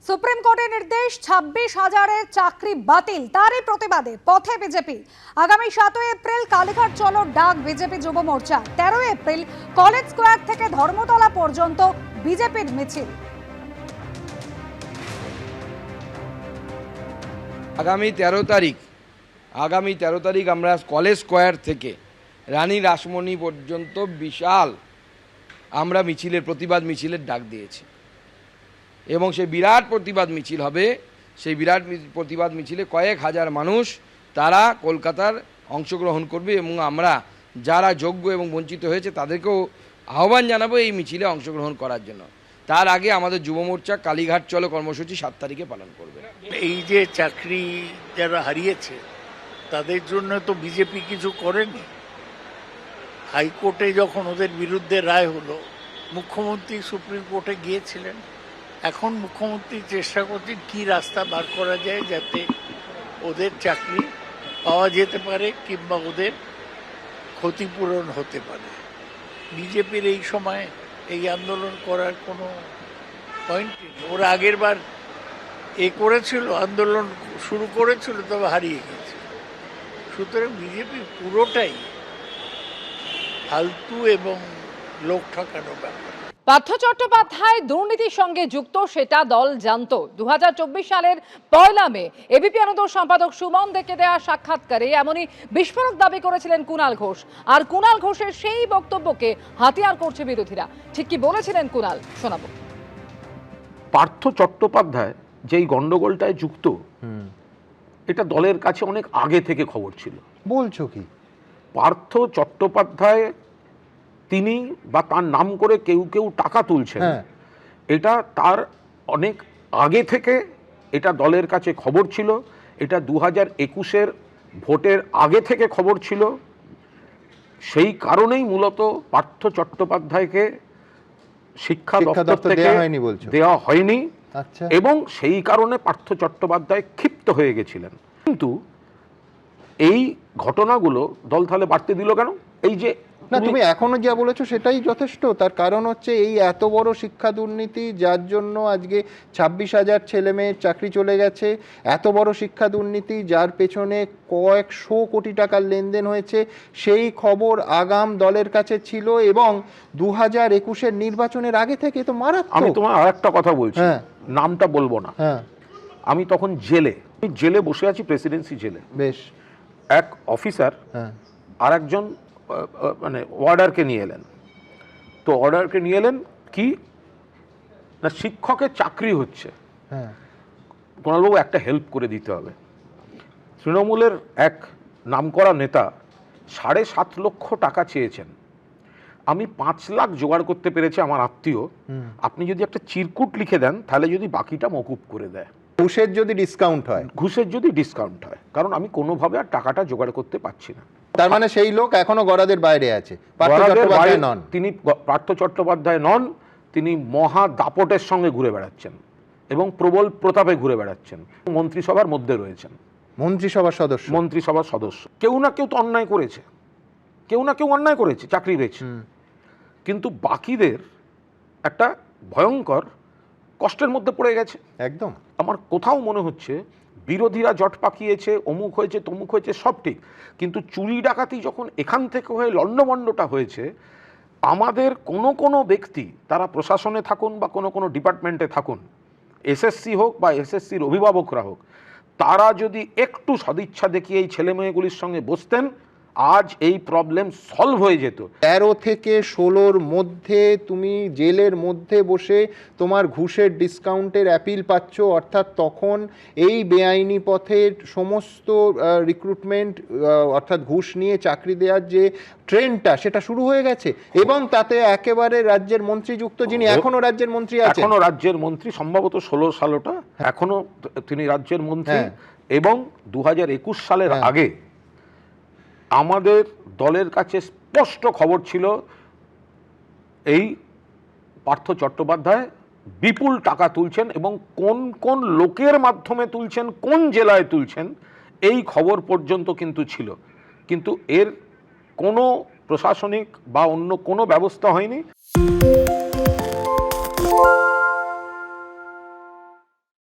Supreme কোর্টের নির্দেশ 26,000-এর চাকরি বাতিল, তারই প্রতিবাদে পথে বিজেপি। আগামী 7 এপ্রিল কালীঘাট চলো ডাক বিজেপি যুব মোর্চা। 13 এপ্রিল কলেজ স্কোয়ার থেকে ধর্মতলা পর্যন্ত বিজেপির মিছিল। আগামী 13 তারিখ আমরা কলেজ স্কোয়ার থেকে রানী রাসমণি পর্যন্ত বিশাল আমরা প্রতিবাদ মিছিলের ডাক দিয়েছি এবং সেই বিরাট প্রতিবাদ মিছিল হবে। সেই বিরাট প্রতিবাদ মিছিলে কয়েক হাজার মানুষ তারা কলকাতার অংশগ্রহণ করবে এবং আমরা যারা যোগ্য এবং বঞ্চিত হয়েছে তাদেরকেও আহ্বান জানাবো এই মিছিলে অংশগ্রহণ করার জন্য। তার আগে আমাদের যুব মোর্চা কালীঘাট চলো কর্মসূচি 7 তারিখে পালন করবে। এই যে চাকরি যারা হারিয়েছে তাদের জন্য তো বিজেপি কিছু করেনি। হাইকোর্টে যখন ওদের বিরুদ্ধে রায় হলো, মুখ্যমন্ত্রী সুপ্রিম কোর্টে গিয়েছিলেন। এখন মুখ্যমন্ত্রী চেষ্টা করছেন কী রাস্তা বার করা যায় যাতে ওদের চাকরি পাওয়া যেতে পারে কিংবা ওদের ক্ষতিপূরণ হতে পারে। বিজেপির এই সময় এই আন্দোলন করার কোনো পয়েন্ট নেই। ওরা আগের বার করেছিল, আন্দোলন শুরু করেছিল, তবে হারিয়ে গেছে। সুতরাং বিজেপি পুরোটাই ফালতু এবং লোক ঠকানো ব্যাপার। পার্থ চট্টোপাধ্যায় দুর্নীতির সঙ্গে যুক্ত সেটা দল জানত। 2024 সালের 1 মে এবিপি আনন্দর সম্পাদক সুমন দেকে দেওয়া সাক্ষাৎকারে এমনই বিস্ফোরক দাবি করেছিলেন কুণাল ঘোষ। আর কুণাল ঘোষের সেই বক্তব্যকে হাতিয়ার করছে বিরোধীরা। ঠিক কি বলেছিলেন কুণাল, শোনাবো। পার্থ চট্টোপাধ্যায় যেই গন্ডগোলটায় যুক্ত, এটা দলের কাছে অনেক আগে থেকে খবর ছিল। বলছো কি? পার্থ চট্টোপাধ্যায় তিনি বা তার নাম করে কেউ কেউ টাকা তুলছেন, এটা তার অনেক আগে থেকে এটা দলের কাছে খবর ছিল। এটা 2021-এর ভোটের আগে থেকে খবর ছিল। সেই কারণেই মূলত পার্থ চট্টোপাধ্যায়কে শিক্ষা দপ্তর থেকে দেওয়া হয়নি এবং সেই কারণে পার্থ চট্টোপাধ্যায় ক্ষিপ্ত হয়ে গেছিলেন। কিন্তু এই ঘটনাগুলো দল তাহলে বাড়তে দিল কেন? এই যে না, তুমি এখনো যা বলেছো সেটাই যথেষ্ট। তার কারণ হচ্ছে এই এত বড় শিক্ষা দুর্নীতি, যার জন্য আজকে 26,000 ছেলে মেয়ের চাকরি চলে গেছে। এত বড় শিক্ষা দুর্নীতি যার পেছনে কয়েকশো কোটি টাকার লেনদেন হয়েছে, সেই খবর আগাম দলের কাছে ছিল এবং 2021-এর নির্বাচনের আগে থেকে তো মারাত্মক। আমি তোমার আর একটা কথা বলছি, নামটা বলবো না। আমি তখন জেলে বসে আছি, প্রেসিডেন্সি জেলে। বেশ। এক অফিসার আর একজন মানে অর্ডারকে নিয়ে এলেন। তো অর্ডারকে নিয়ে এলেন কি না, শিক্ষকের চাকরি হচ্ছে, কোনালবাবু একটা হেল্প করে দিতে হবে। তৃণমূলের এক নামকরা নেতা 7.5 লক্ষ টাকা চেয়েছেন। আমি 5 লাখ জোগাড় করতে পেরেছি, আমার আত্মীয়। আপনি যদি একটা চিরকুট লিখে দেন তাহলে যদি বাকিটা মকুব করে দেয়, ঘুষের যদি ডিসকাউন্ট হয়, কারণ আমি কোনোভাবে আর টাকাটা জোগাড় করতে পারছি না। তার মানে সেই লোক এখনো গরাদের বাইরে আছে। তিনি পার্থ চট্টোপাধ্যায় নন, তিনি মহা দাপটের সঙ্গে ঘুরে বেড়াচ্ছেন এবং প্রবল প্রতাপে ঘুরে বেড়াচ্ছেন। মন্ত্রিসভার মধ্যে রয়েছেন, মন্ত্রিসভার সদস্য। কেউ না কেউ তো অন্যায় করেছে, চাকরি পেয়েছে। কিন্তু বাকিদের একটা ভয়ঙ্কর কষ্টের মধ্যে পড়ে গেছে। একদম। আমার কোথাও মনে হচ্ছে বিরোধীরা জট পাকিয়েছে, অমুক হয়েছে, তমুক হয়েছে, সব ঠিক, কিন্তু চুরি ডাকাতি যখন এখান থেকে হয়ে লণ্ডভণ্ডটা হয়েছে, আমাদের কোনো ব্যক্তি, তারা প্রশাসনে থাকুন বা কোনো ডিপার্টমেন্টে থাকুন, এসএসসি হোক বা এসএসসির অভিভাবকরা হোক, তারা যদি একটু সদিচ্ছা দেখিয়ে এই ছেলেমেয়েগুলির সঙ্গে বসতেন, আজ এই প্রবলেম সলভ হয়ে যেত। 13 থেকে 16-র মধ্যে তুমি জেলের মধ্যে বসে তোমার ঘুষের ডিসকাউন্টের অ্যাপিল পাচ্ছ, অর্থাৎ তখন এই বেআইনি পথের সমস্ত রিক্রুটমেন্ট অর্থাৎ ঘুষ নিয়ে চাকরি দেওয়ার যে ট্রেন্ডটা, সেটা শুরু হয়ে গেছে এবং তাতে একেবারে রাজ্যের মন্ত্রী যুক্ত, যিনি এখনো রাজ্যের মন্ত্রী আছেন। এখনো রাজ্যের মন্ত্রী, সম্ভবত 16 সালটা এখনো তিনি রাজ্যের মন্ত্রী। এবং 2021 সালের আগে আমাদের দলের কাছে স্পষ্ট খবর ছিল এই পার্থ চট্টোপাধ্যায় বিপুল টাকা তুলছেন এবং কোন কোন লোকের মাধ্যমে তুলছেন, কোন জেলায় তুলছেন, এই খবর পর্যন্ত কিন্তু ছিল। কিন্তু এর কোনো প্রশাসনিক বা অন্য কোনো ব্যবস্থা হয়নি।